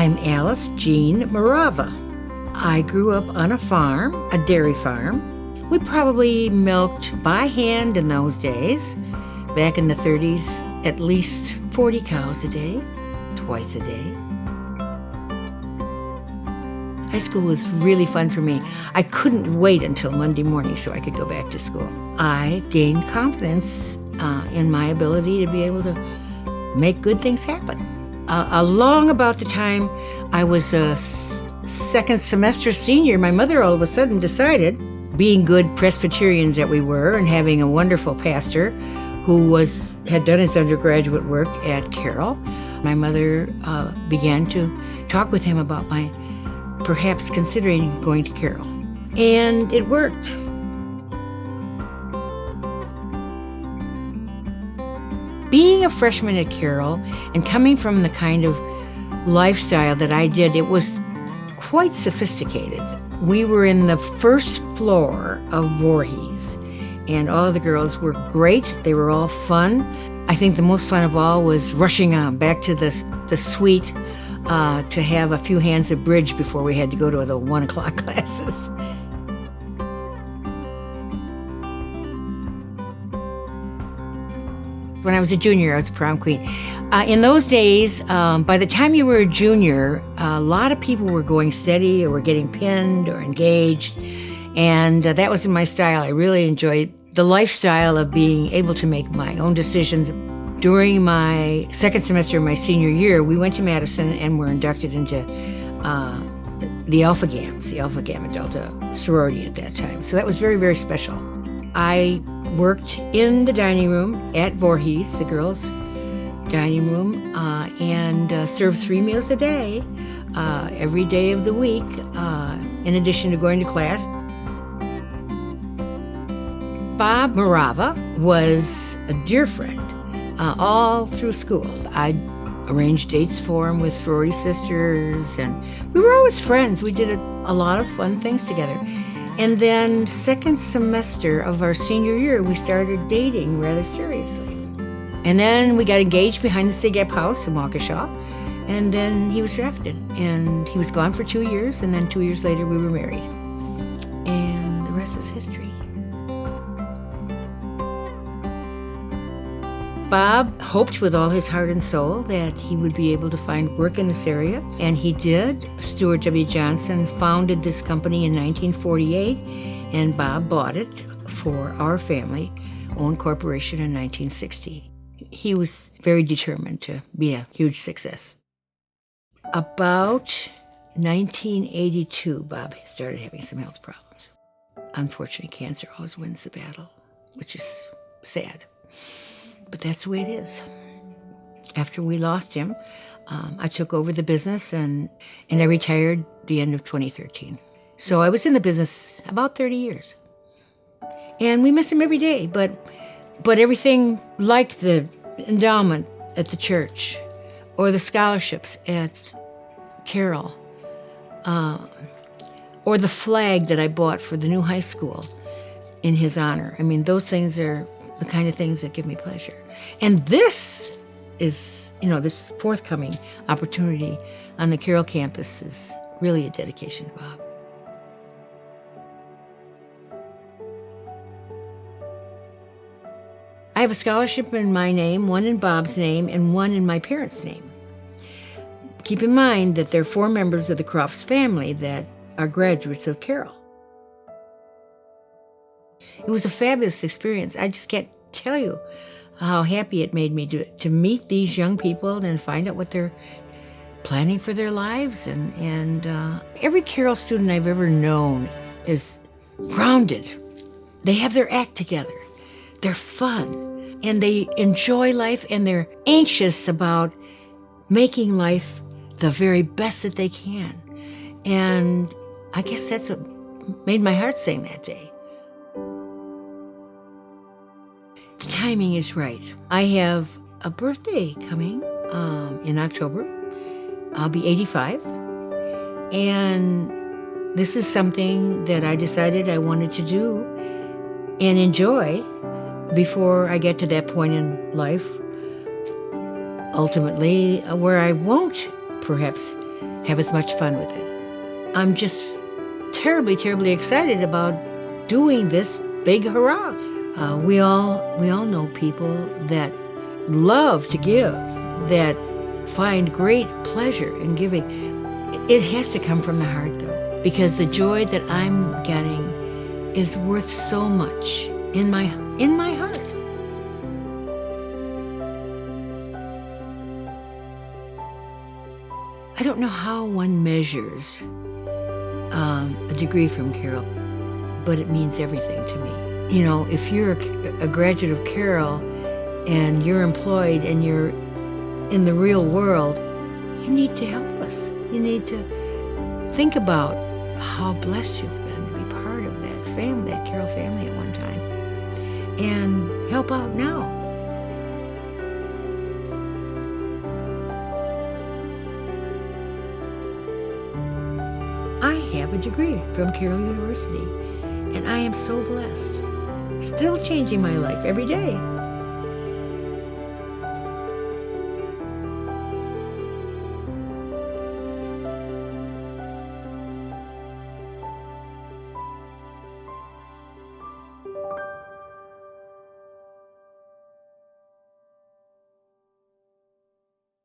I'm Alice Jean Morava. I grew up on a farm, a dairy farm. We probably milked by hand in those days. Back in the 30s, at least 40 cows a day, twice a day. High school was really fun for me. I couldn't wait until Monday morning so I could go back to school. I gained confidence in my ability to be able to make good things happen. Along about the time I was a second semester senior, my mother all of a sudden decided, being good Presbyterians that we were and having a wonderful pastor who had done his undergraduate work at Carroll, my mother began to talk with him about my perhaps considering going to Carroll. And it worked. Being a freshman at Carroll and coming from the kind of lifestyle that I did, it was quite sophisticated. We were in the first floor of Voorhees, and all of the girls were great. They were all fun. I think the most fun of all was rushing on back to the suite to have a few hands of bridge before we had to go to the 1 o'clock classes. When I was a junior, I was a prom queen. In those days, by the time you were a junior, a lot of people were going steady or were getting pinned or engaged, and that wasn't my style. I really enjoyed the lifestyle of being able to make my own decisions. During my second semester of my senior year, we went to Madison and were inducted into the Alpha Gams, the Alpha Gamma Delta sorority at that time. So that was very, very special. I worked in the dining room at Voorhees, the girls' dining room, and served 3 meals a day, every day of the week, in addition to going to class. Bob Morava was a dear friend all through school. I arranged dates for him with sorority sisters, and we were always friends. We did a lot of fun things together. And then second semester of our senior year, we started dating rather seriously. And then we got engaged behind the Sigap House in Waukesha, and then he was drafted. And he was gone for 2 years, and then 2 years later we were married. And the rest is history. Bob hoped with all his heart and soul that he would be able to find work in this area, and he did. Stuart W. Johnson founded this company in 1948, and Bob bought it for our family-owned corporation in 1960. He was very determined to be a huge success. About 1982, Bob started having some health problems. Unfortunately, cancer always wins the battle, which is sad. But that's the way it is. After we lost him, I took over the business and I retired the end of 2013. So I was in the business about 30 years. And we miss him every day, but everything like the endowment at the church or the scholarships at Carroll or the flag that I bought for the new high school in his honor. I mean, those things are the kind of things that give me pleasure. And this is, this forthcoming opportunity on the Carroll campus is really a dedication to Bob. I have a scholarship in my name, one in Bob's name, and one in my parents' name. Keep in mind that there are 4 members of the Crofts family that are graduates of Carroll. It was a fabulous experience. I just can't tell you how happy it made me to meet these young people and find out what they're planning for their lives. And every Carroll student I've ever known is grounded. They have their act together. They're fun, and they enjoy life, and they're anxious about making life the very best that they can. And I guess that's what made my heart sing that day. The timing is right. I have a birthday coming in October. I'll be 85. And this is something that I decided I wanted to do and enjoy before I get to that point in life, ultimately, where I won't perhaps have as much fun with it. I'm just terribly, terribly excited about doing this big hurrah. We all know people that love to give, that find great pleasure in giving. It has to come from the heart, though, because the joy that I'm getting is worth so much in my heart. I don't know how one measures a degree from Carroll, but it means everything to me. You know, if you're a graduate of Carroll and you're employed and you're in the real world, you need to help us. You need to think about how blessed you've been to be part of that family, that Carroll family at one time, and help out now. I have a degree from Carroll University, and I am so blessed. Still changing my life every day.